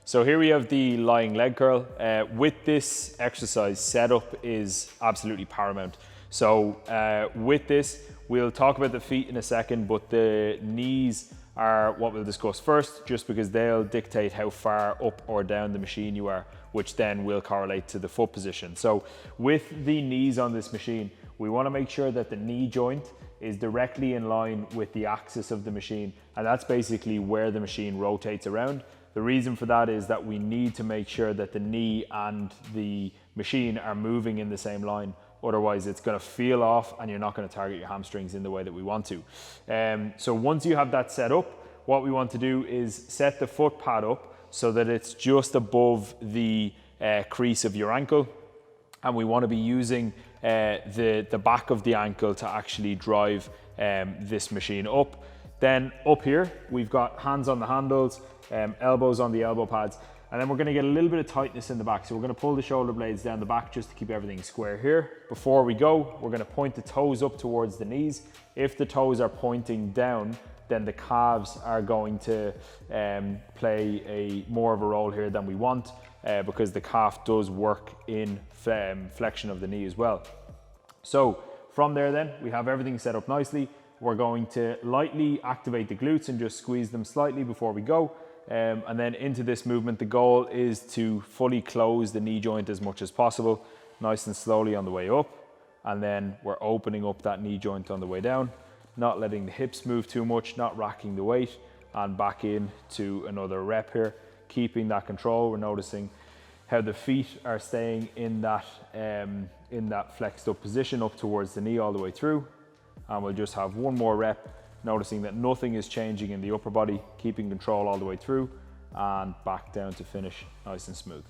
So here we have the lying leg curl. With this exercise, setup is absolutely paramount. So with this, we'll talk about the feet in a second, but the knees are what we'll discuss first, just because they'll dictate how far up or down the machine you are, which then will correlate to the foot position. So with the knees on this machine, we want to make sure that the knee joint is directly in line with the axis of the machine, and that's basically where the machine rotates around. The reason for that is that we need to make sure that the knee and the machine are moving in the same line. Otherwise, it's going to feel off and you're not going to target your hamstrings in the way that we want to. So once you have that set up, what we want to do is set the foot pad up so that it's just above the crease of your ankle. And we want to be using the back of the ankle to actually drive this machine up. Then up here, we've got hands on the handles, elbows on the elbow pads, and then we're going to get a little bit of tightness in the back. So we're going to pull the shoulder blades down the back just to keep everything square here. Before we go, we're going to point the toes up towards the knees. If the toes are pointing down, then the calves are going to play more of a role here than we want, because the calf does work in flexion of the knee as well. So from there then, we have everything set up nicely. We're going to lightly activate the glutes and just squeeze them slightly before we go. And then into this movement, the goal is to fully close the knee joint as much as possible, nice and slowly on the way up. And then we're opening up that knee joint on the way down, not letting the hips move too much, not racking the weight, and back in to another rep here, keeping that control. We're noticing how the feet are staying in that flexed up position up towards the knee all the way through. And we'll just have one more rep, noticing that nothing is changing in the upper body, keeping control all the way through, and back down to finish nice and smooth.